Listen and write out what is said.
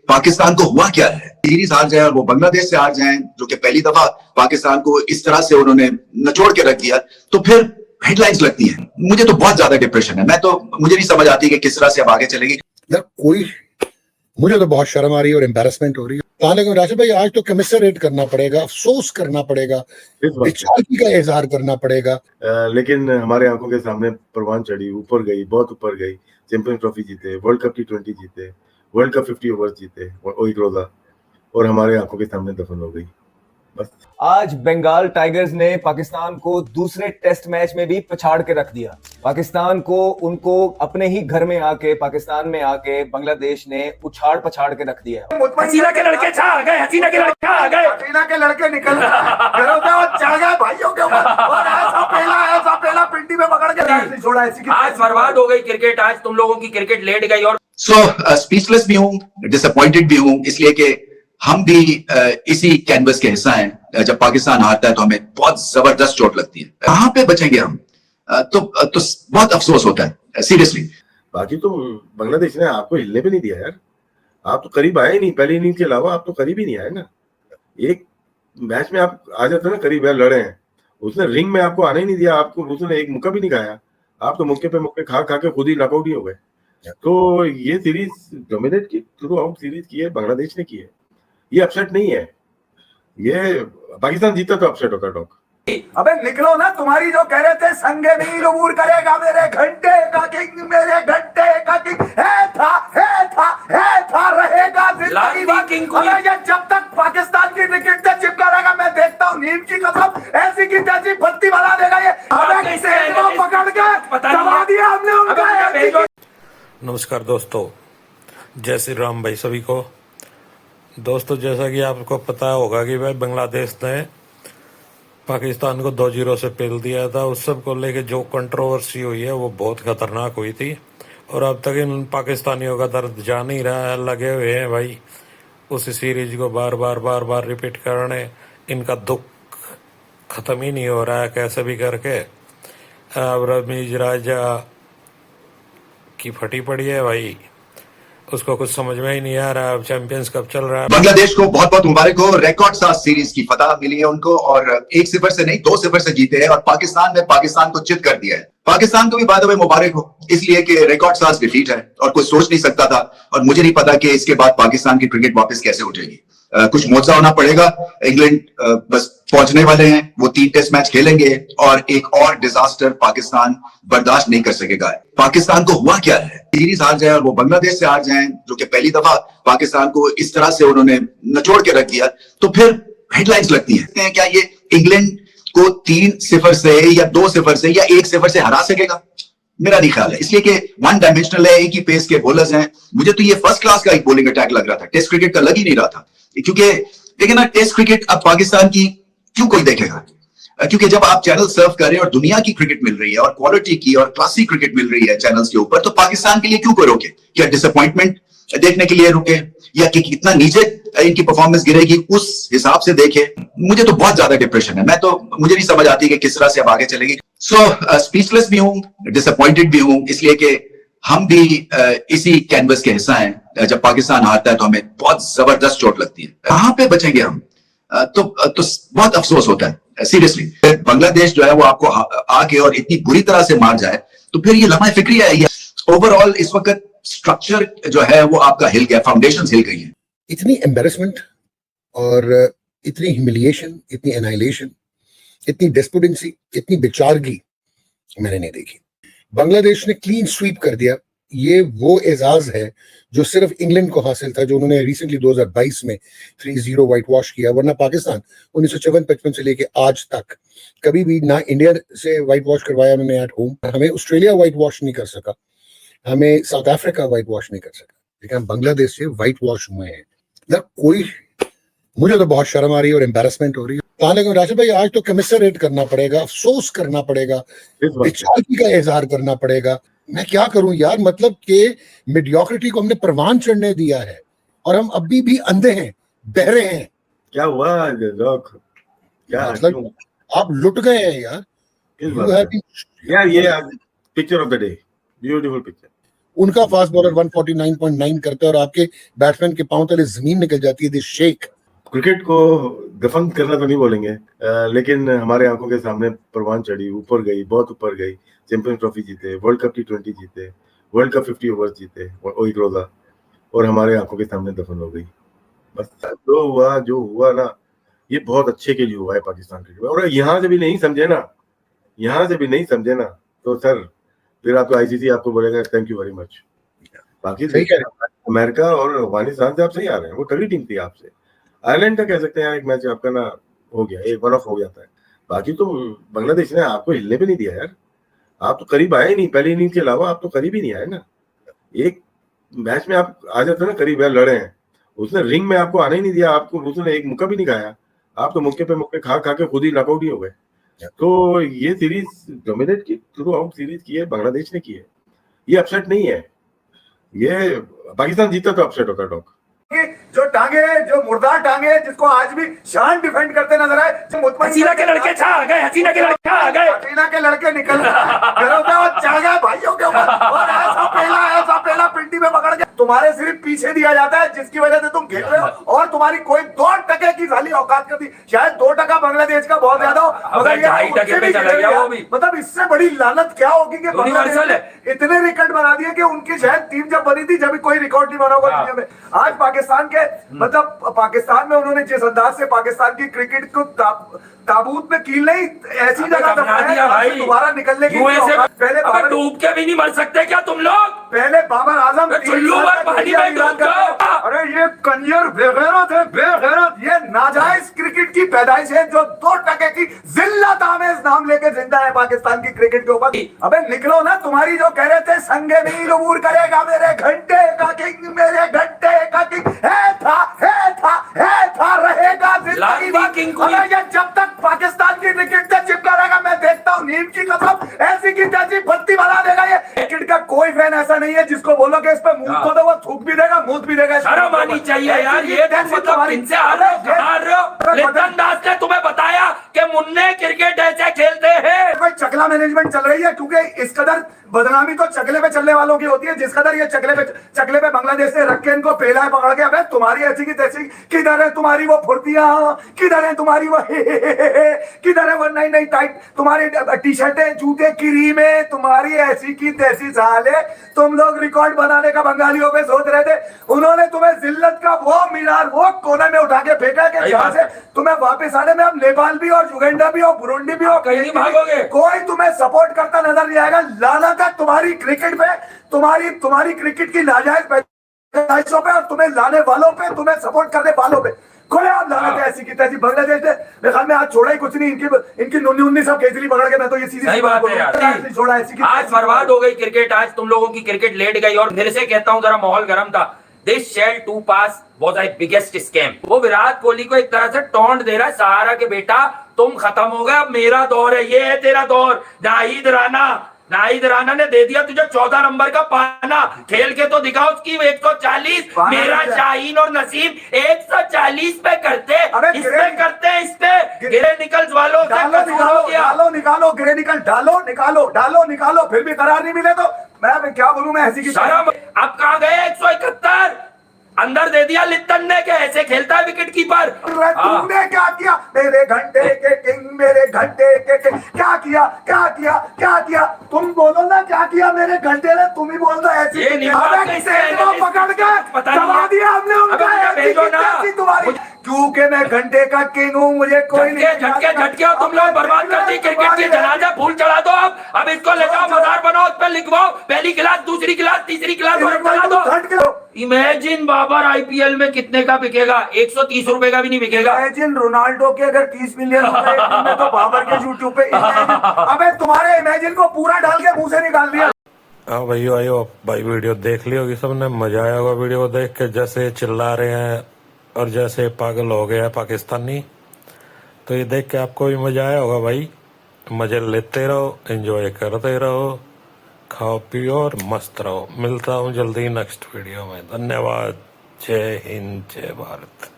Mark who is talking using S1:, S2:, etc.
S1: पाकिस्तान को हुआ क्या है, सीरीज हार जाए और वो बांग्लादेश से हार जाए, जो कि पहली दफा पाकिस्तान को इस तरह से उन्होंने नचोड़ के रख दिया, तो फिर हेडलाइंस लगती हैं। मुझे तो बहुत ज्यादा डिप्रेशन है, मुझे नहीं समझ आती कि किस तरह से अब आगे चलेगी।
S2: मुझे तो बहुत शर्म आ रही है और एम्बेरसमेंट हो रही है। लेकिन राशिद भाई, आज तो कमिसरेट करना पड़ेगा, अफसोस करना पड़ेगा, बेचारगी का इजहार करना पड़ेगा।
S3: लेकिन हमारे आंखों के सामने परवान चढ़ी, ऊपर गई, बहुत ऊपर गई, चैंपियंस ट्रॉफी जीते, वर्ल्ड कप T20 जीते, वर्ल्ड कप 50 ओवर्स जीते, एक रोजा, और हमारे आंखों के सामने दफन हो गई। बस
S4: आज बंगाल टाइगर्स ने पाकिस्तान को दूसरे टेस्ट मैच में भी पछाड़ के रख दिया। पाकिस्तान को उनको अपने ही घर में आके, पाकिस्तान में आके बांग्लादेश ने उछाड़ पछाड़ के रख दिया।
S5: हसीना के लड़के छा गए, हसीना के लड़के आ गए, हसीना के लड़के निकल घरों से और चढ़ गए भाइयों के ऊपर, और ऐसा पहला पिंडी में पकड़ के छोड़ा।
S6: आज बर्बाद हो गई क्रिकेट, आज तुम लोगों की क्रिकेट लेट गई। और
S1: स्पीचलेस भी हूँ, डिसअपॉइंटेड भी हूँ, इसलिए कि हम भी इसी कैनवस के हिस्सा हैं। जब पाकिस्तान हारता है तो हमें बहुत जबरदस्त चोट लगती है। कहां पे बचेंगे हम? तो बहुत अफसोस होता है सीरियसली।
S3: बाकी तो बांग्लादेश ने आपको हिलने पे नहीं दिया यार, आप तो करीब आए नहीं, पहली इनिंग के अलावा आप तो करीब ही नहीं आए ना। एक मैच में आप आ जाते ना, करीब यार लड़े हैं, उसने रिंग में आपको आने ही नहीं दिया, आपको उसने एक मुक्का भी नहीं खाया, आप तो मुक्के पे मुक्के खा खा के खुद ही नॉकआउट ही हो गए। तो ये सीरीज डोमिनेट की, थ्रू आउट सीरीज की है बांग्लादेश ने की है, ये अपसेट नहीं है। ये पाकिस्तान जीता तो अपसेट होता टॉक।
S5: अबे निकलो ना, तुम्हारी जो कह रहे थे संगे नील उबूर करेगा मेरे घंटे का किंग, मेरे घंटे का किंग है था रहेगा जिंदगी भर। अबे ये जब तक पाकिस्तान की विकेट से चिपका रहेगा, मैं देखता हूँ नीम की कसम ऐसी की तैसी बत्ती बना देगा ये। अबे को पकड़ के दबा दिया हमने उनका।
S7: नमस्कार दोस्तों, जय श्री राम भाई सभी को। दोस्तों, जैसा कि आपको पता होगा कि भाई बांग्लादेश ने पाकिस्तान को 2-0 से पेल दिया था। उस सब को लेके जो कंट्रोवर्सी हुई है वो बहुत खतरनाक हुई थी, और अब तक इन पाकिस्तानियों का दर्द जा नहीं रहा है, लगे हुए हैं भाई उस सीरीज को बार बार रिपीट करने। इनका दुख खत्म ही नहीं हो रहा है कैसे भी करके। अब रमीज राजा की फटी पड़ी है भाई, उसको कुछ समझ में ही नहीं आ रहा। अब चैंपियंस कब चल रहा है।
S1: बांग्लादेश को बहुत बहुत मुबारक हो, रिकॉर्ड साथ सीरीज की फतह मिली है उनको, और 1-0 से नहीं 2-0 से जीते हैं, और पाकिस्तान ने पाकिस्तान को चित कर दिया है। पाकिस्तान को भी बाय द वे मुबारक हो, इसलिए कि रिकॉर्ड साथ डिफीट है और कोई सोच नहीं सकता था, और मुझे नहीं पता कि इसके बाद पाकिस्तान की क्रिकेट वापस कैसे उठेगी। कुछ मोजा होना पड़ेगा। इंग्लैंड बस पहुंचने वाले हैं, वो 3 टेस्ट मैच खेलेंगे, और एक और डिजास्टर पाकिस्तान बर्दाश्त नहीं कर सकेगा। पाकिस्तान को हुआ क्या है, सीरीज हार जाए और वो बांग्लादेश से हार जाए, जो कि पहली दफा पाकिस्तान को इस तरह से उन्होंने नचोड़ के रख दिया, तो फिर हेडलाइंस लगती हैं। क्या ये इंग्लैंड को 3-0 से या 2-0 से या 1-0 से हरा सकेगा? मेरा नहीं ख्याल है, इसलिए कि वन डायमेंशनल है, एक ही पेस के बॉलर्स हैं। मुझे तो ये फर्स्ट क्लास का एक बॉलिंग अटैक लग रहा था, टेस्ट क्रिकेट का लग ही नहीं रहा था। क्योंकि देखिए ना, टेस्ट क्रिकेट अब पाकिस्तान की क्यों कोई देखेगा? क्योंकि जब आप चैनल सर्व कर रहे हैं और दुनिया की क्रिकेट मिल रही है और क्वालिटी की और क्लासिक क्रिकेट मिल रही है चैनल्स के ऊपर, तो पाकिस्तान के लिए क्यों कोई रोके? क्या डिसअपॉइंटमेंट देखने के लिए रुके, या कि कितना नीचे इनकी परफॉर्मेंस गिरेगी उस हिसाब से देखे? मुझे तो बहुत ज्यादा डिप्रेशन है, मुझे नहीं समझ आती कि किस तरह से अब आगे चलेगी। स्पीचलेस भी हूँ, डिसअपॉइंटेड भी हूँ, इसलिए कि हम भी इसी कैनवस के हिस्सा हैं। जब पाकिस्तान हारता है तो हमें बहुत जबरदस्त चोट लगती है। कहां पे बचेंगे हम? तो बहुत अफसोस होता है सीरियसली। बांग्लादेश जो है वो आपको आके और इतनी बुरी तरह से मार जाए, तो फिर ये लम्हा फिक्री है। ओवरऑल इस वक्त स्ट्रक्चर जो है वो आपका हिल गया, फाउंडेशन हिल गई है।
S2: इतनी एम्बेरसमेंट और इतनी ह्यूमिलिएशन, इतनी एनाइलेशन, इतनी डेस्पोडेंसी, इतनी बेचारगी मैंने नहीं देखी। बांग्लादेश ने क्लीन स्वीप कर दिया। ये वो एजाज है जो सिर्फ इंग्लैंड को हासिल था, जो उन्होंने रिसेंटली 2022 में 3-0 व्हाइट वॉश किया। वरना पाकिस्तान 1954-55 से लेके आज तक कभी भी ना इंडिया से व्हाइट वॉश करवाया उन्होंने एट होम। हमें ऑस्ट्रेलिया व्हाइट वॉश नहीं कर सका, हमें साउथ अफ्रीका व्हाइट वॉश नहीं कर सका, लेकिन हम बांग्लादेश से व्हाइट वॉश हुए हैं। मुझे तो बहुत शर्म आ रही है और एम्बेरसमेंट हो रही है। लेकिन राशिद भाई, आज तो कमिसरेट करना पड़ेगा, अफसोस करना पड़ेगा, बेचारगी का इजहार करना पड़ेगा। मैं क्या करूं यार, मतलब कि मीडियोक्रिटी को हमने परवान चढ़ने दिया है और हम अभी भी अंधे हैं, बहरे हैं।
S3: क्या हुआ क्या
S2: मतलब आप लुट गए हैं यार।
S3: यार ये picture of the day, beautiful picture.
S2: उनका फास्ट बॉलर 149.9 करता है और आपके बैट्समैन के पांव तले जमीन निकल जाती है, दिस शेक।
S3: क्रिकेट को दफन करना तो नहीं बोलेंगे, लेकिन हमारे आंखों के सामने परवान चढ़ी, ऊपर गई, बहुत ऊपर गई। चैंपियंस ट्रॉफी जीते, वर्ल्ड कप T20 जीते, वर्ल्ड कप 50 ओवर्स जीते, एक रोजा, और हमारे आंखों के सामने दफन हो गई। बस जो हुआ ना, ये बहुत अच्छे के लिए हुआ है पाकिस्तान क्रिकेट में। और यहाँ से भी नहीं समझे ना, तो सर फिर आपको आईसीसी आपको बोलेगा थैंक यू वेरी मच। बाकी
S2: सही कह रहे हैं।
S3: अमेरिका और अफगानिस्तान से आप सही आ रहे हैं, वो तगड़ी टीम थी आपसे। आयरलैंड का कह सकते हैं एक मैच आपका ना हो गया, एक वन ऑफ हो जाता है। बाकी तो बांग्लादेश ने आपको हिलने भी नहीं दिया यार, आप तो करीब आए नहीं, पहली इनिंग के अलावा आप तो करीब ही नहीं आए ना। एक मैच में आप आ जाते ना करीब है, लड़े हैं, उसने रिंग में आपको आने ही नहीं दिया, आपको उसने एक मुक्का भी नहीं खाया, आप तो मुक्के पे मुक्के खा के खुद ही नॉकआउट ही हो गए। तो ये सीरीज डोमिनेट की, थ्रू आउट सीरीज की है बांग्लादेश ने की है, ये अपसेट नहीं है। ये पाकिस्तान जीता तो अपसेट होता डॉक।
S5: जो टांगे, जो मुर्दार टांगे, जिसको आज भी शान डिफेंड करते नजर आए,
S6: हसीना के लड़के छा गए, हसीना के लड़के आ गए,
S5: हसीना के लड़के निकल घरों से और चढ़ गए भाइयों के ऊपर, और ऐसा पहला पिंडी में पकड़ के तुम्हारे सिर्फ पीछे दिया जाता है, जिसकी वजह से तुम खेल रहे हो, और तुम्हारी कोई 2% की साली औकात करती, शायद 2% बांग्लादेश का बहुत ज्यादा हो, मगर ये
S6: 2.5% पे चला गया वो भी।
S5: मतलब इससे बड़ी लानत क्या होगी कि बांग्लादेश ने इतने रिकॉर्ड बना दिए कि उनकी शायद टीम जब बनी थी, जब कोई रिकॉर्ड नहीं बना होगा दुनिया में। आज पाकिस्तान के मतलब पाकिस्तान में उन्होंने जिस अंदाज से पाकिस्तान की क्रिकेट को ताबूत में कील नहीं, ऐसी जगह
S6: बना दिया भाई,
S5: दोबारा निकलने की
S6: पहले डूब के भी नहीं मर सकते क्या तुम लोग?
S5: पहले बाबर आजम
S6: चुल्लू पर पानी में डूब जाओ।
S5: अरे ये कंजर बेगैरत है, बेगैरत, ये नाजायज क्रिकेट की पैदाइश है, जो 2% की जिल्लत आमेज नाम लेके जिंदा है पाकिस्तान की क्रिकेट के ऊपर। अबे निकलो ना, तुम्हारी जो कह रहे थे संगे मील उबूर करेगा मेरे घंटे का किंग, मेरे घंटे का किंग, है था रहेगा जिंदगी भर। अबे ये जब तक पाकिस्तान की क्रिकेट से चिपका रहेगा, मैं देखता हूँ नीम की कसम ऐसी की तैसी बत्ती बना देगा। ये क्रिकेट का कोई फैन ऐसा नहीं है जिसको बोलो कि इस पे मुंह को दो, वो थूक भी देगा, मुंह भी देगा।
S6: शर्म आनी चाहिए यार, ये तो मतलब इनसे हार रहे हो। लिटन दास ने तुम्हें बताया कि मुन्ने क्रिकेट ऐसे खेलते हैं।
S5: कोई चकला मैनेजमेंट चल रही है, क्योंकि इस कदर बदनामी तो चकले पे चलने वालों की होती है, जिस कदर ये चकले पे बांग्लादेश से रख के इनको पेला है पकड़ के। अबे तुम्हारी ऐसी की तैसी, किधर है तुम्हारी वो फुर्तियां, किधर है तुम्हारी वो किधर है वो नई नई टाइट तुम्हारी टी शर्टें, जूते, क्रीमें, तुम्हारी ऐसी की तैसी साले। तुम लोग रिकॉर्ड बनाने का बंगालियों पे सोच रहे थे, उन्होंने तुम्हें जिल्लत का वो मीनार वो कोने में उठा के फेंका कि जहां से तुम्हें वापस आने में अब नेपाल भी और युगांडा भी और बुरुंडी भी और
S6: कहीं नहीं भागोगे,
S5: कोई तुम्हें सपोर्ट करता नजर नहीं आएगा। लानत है तुम्हारी क्रिकेट पे, तुम्हारी क्रिकेट की नाजायज पैदाइशों पे, और तुम्हें लाने वालों पे, तुम्हें सपोर्ट करने वालों पे। खोले आप लानत है ऐसी की तैसी। बांग्लादेश ने मेरे ख्याल में आज छोड़ा ही कुछ नहीं, इनकी नुन्नी सब केजरी पकड़ के, मैं तो ये सीधी
S6: सही बात है यार,
S5: छोड़ा ऐसी की।
S6: आज बर्बाद हो गई क्रिकेट, आज तुम लोगों की क्रिकेट लेट गई। और फिर से कहता हूं, जरा माहौल गर्म था। This shall too pass was a biggest scam. वो विराट कोहली को एक तरह से टॉन्ट दे रहा है सहारा के, बेटा तुम खत्म हो गए, अब मेरा दौर है, ये है तेरा दौर। नाहिद राणा ने दे दिया तुझे 14 नंबर का पाना, खेल के तो दिखा उसकी 140। मेरा शाहीन और नसीम 140 पे करते, इस पे करते, इस पे गिरे निकल्स वालों से
S5: निकालो गिरे निकल, डालो निकालो, फिर भी करार नहीं मिले तो मैं क्या बोलूं। मैं ऐसी की
S6: शर्म। अब कहां गए 171? अंदर दे दिया लिट्टन ने, के ऐसे खेलता है विकेट कीपर।
S5: तुमने क्या किया मेरे घंटे के किंग, मेरे घंटे के किंग, क्या किया तुम बोलो ना, क्या किया मेरे घंटे ने, तुम ही बोल दो ऐसी। पकड़ के दबा दिया हमने उनका, तुम्हारी, क्योंकि मैं घंटे का किंग हूँ, मुझे कोई नहीं।
S6: झटके तुम लोग बर्बाद करती क्रिकेट की जनाजा फूल चढ़ा दो। अब इसको ले जाओ, मजार बनाओ, उस पर लिखवाओ पहली क्लास, दूसरी क्लास, तीसरी क्लास चढ़ा दो। इमेजिन बाबर आईपीएल में कितने का बिकेगा? 130 रुपए का भी नहीं बिकेगा।
S5: इमेजिन रोनाल्डो के अगर 30 मिलियन में, तो बाबर के यूट्यूब पे अबे तुम्हारे इमेजिन को पूरा डाल के मुंह से निकाल दिया।
S7: हाँ भाई वीडियो देख ली होगी सबने, मजा आया होगा वीडियो को देख के, जैसे चिल्ला रहे हैं और जैसे पागल हो गया पाकिस्तानी। तो ये देख के आपको भी मजा आया होगा भाई। मजे लेते रहो, एंजॉय करते रहो, खाओ पियो और मस्त रहो। मिलता हूँ जल्दी नेक्स्ट वीडियो में। धन्यवाद। जय हिंद, जय भारत।